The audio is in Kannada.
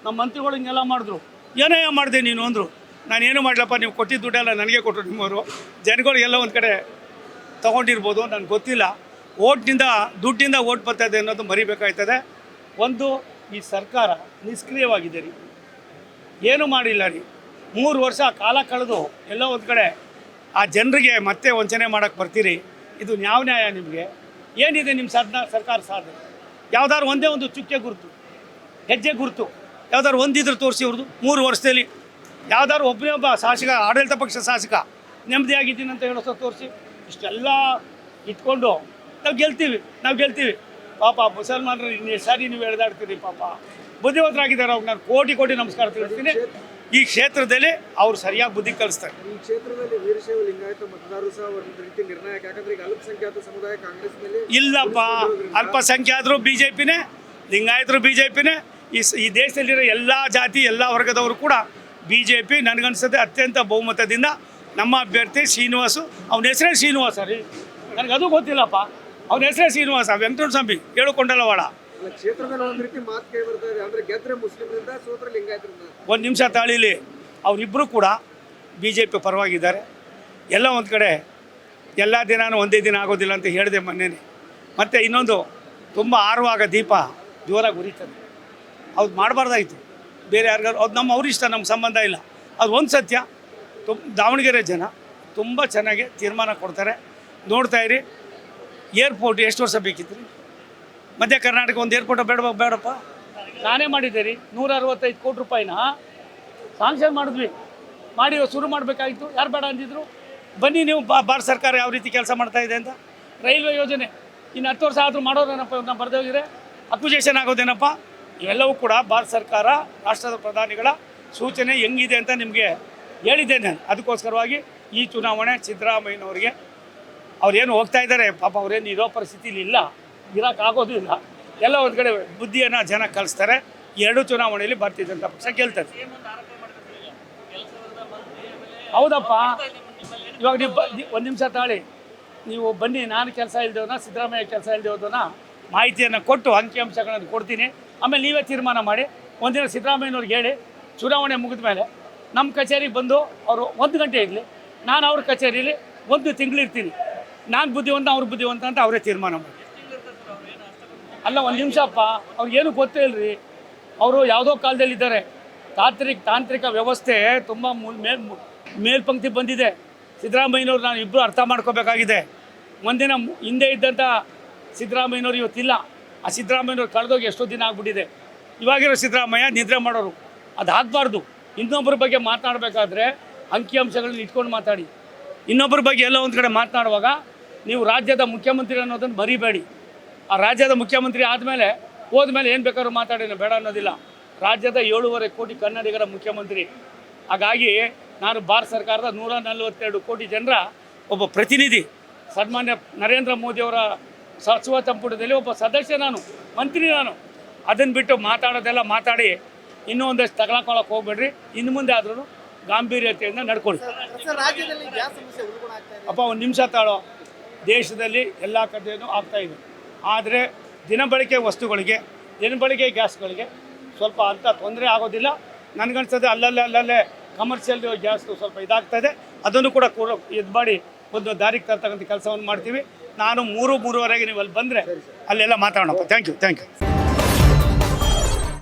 ನಮ್ಮ ಮಂತ್ರಿಗಳು ಹಿಂಗೆಲ್ಲ ಮಾಡಿದ್ರು. ಏನೇ ಮಾಡಿದೆ ನೀನು ಅಂದರು. ನಾನೇನು ಮಾಡಲಪ್ಪ, ನೀವು ಕೊಟ್ಟಿದ್ದ ದುಡ್ಡೆಲ್ಲ ನನಗೆ ಕೊಟ್ಟರು ನಿಮ್ಮವರು. ಜನಗಳಿಗೆಲ್ಲ ಒಂದು ಕಡೆ ತೊಗೊಂಡಿರ್ಬೋದು, ನನಗೆ ಗೊತ್ತಿಲ್ಲ. ದುಡ್ಡಿಂದ ಓಟ್ ಬರ್ತಾಯಿದೆ ಅನ್ನೋದು ಮರಿಬೇಕಾಯ್ತದೆ. ಒಂದು, ಈ ಸರ್ಕಾರ ನಿಷ್ಕ್ರಿಯವಾಗಿದೆ ರೀ, ಏನೂ ಮಾಡಿಲ್ಲ ರೀ. 3 ವರ್ಷ ಕಾಲ ಕಳೆದು ಎಲ್ಲ ಒಂದು ಕಡೆ ಆ ಜನರಿಗೆ ಮತ್ತೆ ವಂಚನೆ ಮಾಡೋಕ್ಕೆ ಬರ್ತೀರಿ. ಇದು ಯಾವ ನ್ಯಾಯ ನಿಮಗೆ? ಏನಿದೆ ನಿಮ್ಮ ಸರ್ಕಾರ ಸಾಧನೆ? ಯಾವ್ದಾದ್ರು ಒಂದೇ ಒಂದು ಚುಕ್ಕೆ ಗುರುತು, ಹೆಜ್ಜೆ ಗುರುತು ಯಾವ್ದಾದ್ರು ಒಂದಿದ್ರು ತೋರಿಸಿ ಅವ್ರದ್ದು 3 ವರ್ಷದಲ್ಲಿ. ಯಾವ್ದಾದ್ರು ಒಬ್ಬನೇ ಒಬ್ಬ ಶಾಸಕ, ಆಡಳಿತ ಪಕ್ಷ ಶಾಸಕ ನೆಮ್ಮದಿಯಾಗಿದ್ದೀನಿ ಅಂತ ಹೇಳೋ ತೋರಿಸಿ. ಇಷ್ಟೆಲ್ಲ ಇಟ್ಕೊಂಡು ನಾವು ಗೆಲ್ತೀವಿ. ಪಾಪ ಮುಸಲ್ಮಾನರು ಇನ್ನೆಷ್ಟು ಸಾರಿ ನೀವು ಎಳೆದಾಡ್ತೀರಿ. ಪಾಪ ಬುದ್ಧಿವಂತರಾಗಿದ್ದಾರೆ. ಅವ್ರು ನಾನು ಕೋಟಿ ನಮಸ್ಕಾರ ತಿಳಿಸ್ತೀನಿ. ಈ ಕ್ಷೇತ್ರದಲ್ಲಿ ಅವ್ರು ಸರಿಯಾಗಿ ಬುದ್ಧಿ ಕಲಿಸ್ತಾರೆ. ಈ ಕ್ಷೇತ್ರದಲ್ಲಿ ವೀರಶೈವ ಲಿಂಗಾಯತ ಮತದಾರರು ಸಹ ಒಂದು ರೀತಿ ನಿರ್ಣಾಯಕ. ಯಾಕಂದ್ರೆ ಈಗ ಅಲ್ಪಸಂಖ್ಯಾತ ಸಮುದಾಯ ಕಾಂಗ್ರೆಸ್ನಲ್ಲಿ ಇಲ್ಲಪ್ಪ. ಅಲ್ಪಸಂಖ್ಯಾತರು BJPನೇ, ಲಿಂಗಾಯತರು BJPನೇ. ಈ ದೇಶದಲ್ಲಿರೋ ಎಲ್ಲ ಜಾತಿ ಎಲ್ಲ ವರ್ಗದವರು ಕೂಡ BJP. ನನಗನ್ಸುತ್ತೆ ಅತ್ಯಂತ ಬಹುಮತದಿಂದ ನಮ್ಮ ಅಭ್ಯರ್ಥಿ ಶ್ರೀನಿವಾಸು. ಅವನ ಹೆಸರೇ ಶ್ರೀನಿವಾಸ ರೀ, ನನಗದು ಗೊತ್ತಿಲ್ಲಪ್ಪ. ಅವನ ಹೆಸರೇ ಶ್ರೀನಿವಾಸ, ವೆಂಕಟರಮಣ ಸ್ವಾಮಿ ಹೇಳುಕೊಂಡಲ್ಲವಾಡ. ಕ್ಷೇತ್ರದಲ್ಲಿ ಒಂದು ರೀತಿ ಮಾತು ಕೇಳಿ ಬರ್ತಾ ಇದೆ. ಅಂದ್ರೆ ಗೆದ್ರೆ ಮುಸ್ಲಿಮರಿಂದ, ಸೋತ್ರ ಲಿಂಗಾಯತರಿಂದ. ಒಂದು ನಿಮಿಷ ತಾಳಿಲಿ. ಅವರಿಬ್ಬರು ಕೂಡ BJP ಪರವಾಗಿದ್ದಾರೆ. ಎಲ್ಲ ಒಂದು ಕಡೆ ಎಲ್ಲ ದಿನಾನು ಒಂದೇ ದಿನ ಆಗೋದಿಲ್ಲ ಅಂತ ಹೇಳಿದೆ ಮೊನ್ನೆನೇ. ಮತ್ತು ಇನ್ನೊಂದು, ತುಂಬ ಆರುವಾಗ ದೀಪ ಜೋರಾಗಿ ಉರಿತದೆ. ಅವ್ರು ಮಾಡಬಾರ್ದಾಯಿತು. ಬೇರೆ ಯಾರಿಗಾರು ಅದು ಅವ್ರಿಷ್ಟ, ನಮ್ಗೆ ಸಂಬಂಧ ಇಲ್ಲ. ಅದು ಒಂದು ಸತ್ಯ. ದಾವಣಗೆರೆ ಜನ ತುಂಬ ಚೆನ್ನಾಗಿ ತೀರ್ಮಾನ ಕೊಡ್ತಾರೆ. ನೋಡ್ತಾಯಿರಿ. ಏರ್ಪೋರ್ಟ್ ಎಷ್ಟು ವರ್ಷ ಬೇಕಿತ್ತು ರೀ? ಮಧ್ಯ ಕರ್ನಾಟಕ ಒಂದು ಏರ್ಪೋರ್ಟ್ ಬೇಡಪ್ಪ. ನಾನೇ ಮಾಡಿದ್ದೆ ರೀ. 165 ಕೋಟಿ ರೂಪಾಯಿನ ಸಾಂಕ್ಷನ್ ಮಾಡಿ ಶುರು ಮಾಡಬೇಕಾಗಿತ್ತು. ಯಾರು ಬೇಡ ಅಂದಿದ್ರು? ಬನ್ನಿ ನೀವು, ಭಾರತ ಸರ್ಕಾರ ಯಾವ ರೀತಿ ಕೆಲಸ ಮಾಡ್ತಾಯಿದೆ ಅಂತ. ರೈಲ್ವೆ ಯೋಜನೆ ಇನ್ನು 10 ವರ್ಷ ಆದರೂ ಮಾಡೋದೇನಪ್ಪ? ನಾವು ಬರದೇ ಹೋಗಿದ್ರೆ ಅಕ್ವಿಜೇಷನ್ ಆಗೋದೇನಪ್ಪ? ಇವೆಲ್ಲವೂ ಕೂಡ ಭಾರತ ಸರ್ಕಾರ, ರಾಷ್ಟ್ರದ ಪ್ರಧಾನಿಗಳ ಸೂಚನೆ ಹೆಂಗಿದೆ ಅಂತ ನಿಮಗೆ ಹೇಳಿದ್ದೇನೆ. ಅದಕ್ಕೋಸ್ಕರವಾಗಿ ಈ ಚುನಾವಣೆ ಸಿದ್ದರಾಮಯ್ಯನವರಿಗೆ ಅವ್ರೇನು ಹೋಗ್ತಾ ಇದ್ದಾರೆ, ಪಾಪ ಅವ್ರೇನು ಇರೋ ಪರಿಸ್ಥಿತಿಲಿ ಇಲ್ಲ, ಇರೋಕ್ಕಾಗೋದು ಇಲ್ಲ. ಎಲ್ಲ ಒಂದು ಕಡೆ ಬುದ್ಧಿಯನ್ನು ಜನ ಕಲಿಸ್ತಾರೆ. 2 ಚುನಾವಣೆಯಲ್ಲಿ ಭಾರತೀಯ ಜನತಾ ಪಕ್ಷ ಗೆಲ್ತದೆ. ಹೌದಪ್ಪ. ಇವಾಗ ನೀವು ಒಂದು ನಿಮಿಷ ತಾಳಿ. ನೀವು ಬನ್ನಿ, ನಾನು ಕೆಲಸ ಇಲ್ದೇವನ, ಸಿದ್ದರಾಮಯ್ಯ ಕೆಲಸ ಇಲ್ದೇವನ ಮಾಹಿತಿಯನ್ನು ಕೊಟ್ಟು ಅಂಕಿಅಂಶಗಳನ್ನು ಕೊಡ್ತೀನಿ. ಆಮೇಲೆ ನೀವೇ ತೀರ್ಮಾನ ಮಾಡಿ. ಒಂದಿನ ಸಿದ್ದರಾಮಯ್ಯನವ್ರಿಗೆ ಹೇಳಿ, ಚುನಾವಣೆ ಮುಗಿದ ಮೇಲೆ ನಮ್ಮ ಕಚೇರಿಗೆ ಬಂದು ಅವರು 1 ಗಂಟೆ ಇರಲಿ, ನಾನು ಅವ್ರ ಕಚೇರಿಯಲ್ಲಿ 1 ತಿಂಗಳಿರ್ತೀನಿ. ನಾನು ಬುದ್ಧಿವಂತ, ಅವ್ರ ಬುದ್ಧಿವಂತ ಅಂತ ಅವರೇ ತೀರ್ಮಾನ ಮಾಡಿ. ಅಲ್ಲ, ಒಂದು ನಿಮಿಷಪ್ಪ. ಅವ್ರಿಗೇನು ಗೊತ್ತೇ ಇಲ್ಲರಿ. ಅವರು ಯಾವುದೋ ಕಾಲದಲ್ಲಿದ್ದಾರೆ. ತಾಂತ್ರಿಕ ವ್ಯವಸ್ಥೆ ತುಂಬ ಮೇಲ್ಪಂಕ್ತಿ ಬಂದಿದೆ. ಸಿದ್ದರಾಮಯ್ಯನವ್ರು ನಾನು ಇಬ್ಬರು ಅರ್ಥ ಮಾಡ್ಕೋಬೇಕಾಗಿದೆ. ಒಂದಿನ ಹಿಂದೆ ಇದ್ದಂಥ ಸಿದ್ದರಾಮಯ್ಯನವ್ರು ಇವತ್ತಿಲ್ಲ. ಆ ಸಿದ್ದರಾಮಯ್ಯನವ್ರು ಕಳೆದೋಗಿ ಎಷ್ಟೋ ದಿನ ಆಗ್ಬಿಟ್ಟಿದೆ. ಇವಾಗಿರೋ ಸಿದ್ದರಾಮಯ್ಯ ನಿದ್ರೆ ಮಾಡೋರು. ಅದು ಆಗಬಾರ್ದು. ಇನ್ನೊಬ್ಬರ ಬಗ್ಗೆ ಮಾತನಾಡಬೇಕಾದ್ರೆ ಅಂಕಿಅಂಶಗಳನ್ನ ಇಟ್ಕೊಂಡು ಮಾತಾಡಿ. ಇನ್ನೊಬ್ಬರ ಬಗ್ಗೆ ಎಲ್ಲ ಒಂದು ಕಡೆ ಮಾತನಾಡುವಾಗ ನೀವು ರಾಜ್ಯದ ಮುಖ್ಯಮಂತ್ರಿ ಅನ್ನೋದನ್ನು ಮರಿಬೇಡಿ. ಆ ರಾಜ್ಯದ ಮುಖ್ಯಮಂತ್ರಿ ಆದಮೇಲೆ ಹೋದ್ಮೇಲೆ ಏನು ಬೇಕಾದ್ರೂ ಮಾತಾಡಿ, ಬೇಡ ಅನ್ನೋದಿಲ್ಲ. ರಾಜ್ಯದ 7.5 ಕೋಟಿ ಕನ್ನಡಿಗರ ಮುಖ್ಯಮಂತ್ರಿ. ಹಾಗಾಗಿ ನಾನು ಭಾರತ ಸರ್ಕಾರದ 142 ಕೋಟಿ ಜನರ ಒಬ್ಬ ಪ್ರತಿನಿಧಿ. ಸನ್ಮಾನ್ಯ ನರೇಂದ್ರ ಮೋದಿಯವರ ಸಚಿವ ಸಂಪುಟದಲ್ಲಿ ಒಬ್ಬ ಸದಸ್ಯ ನಾನು, ಮಂತ್ರಿ ನಾನು. ಅದನ್ನು ಬಿಟ್ಟು ಮಾತಾಡೋದೆಲ್ಲ ಮಾತಾಡಿ ಇನ್ನೂ ಒಂದಷ್ಟು ತಗೊಳಕ್ಕೆ ಹೋಗ್ಬೇಡ್ರಿ. ಇನ್ನು ಮುಂದೆ ಆದ್ರೂ ಗಾಂಭೀರ್ಯತೆಯಿಂದ ನಡ್ಕೊಳ್ಳಿ. ಅಪ್ಪ, ಒಂದು ನಿಮಿಷ ತಾಳೋ. ದೇಶದಲ್ಲಿ ಎಲ್ಲ ಕಡೆಯೂ ಆಗ್ತಾಯಿದೆ. ಆದರೆ ದಿನಬಳಕೆ ವಸ್ತುಗಳಿಗೆ, ದಿನಬಳಕೆ ಗ್ಯಾಸ್ಗಳಿಗೆ ಸ್ವಲ್ಪ ಅಂಥ ತೊಂದರೆ ಆಗೋದಿಲ್ಲ. ನನಗನ್ಸೋದು ಅಲ್ಲಲ್ಲೇ ಕಮರ್ಷಿಯಲ್ ಗ್ಯಾಸ್ದು ಸ್ವಲ್ಪ ಇದಾಗ್ತಾಯಿದೆ. ಅದನ್ನು ಕೂಡ ಇದು ಮಾಡಿ ಒಂದು ದಾರಿಗೆ ತರ್ತಕ್ಕಂಥ ಕೆಲಸವನ್ನು ಮಾಡ್ತೀವಿ. ನಾನು 3-3:30ಗೆ ನೀವು ಅಲ್ಲಿ ಬಂದರೆ ಅಲ್ಲೆಲ್ಲ ಮಾತಾಡೋಣಪ್ಪ. Thank you.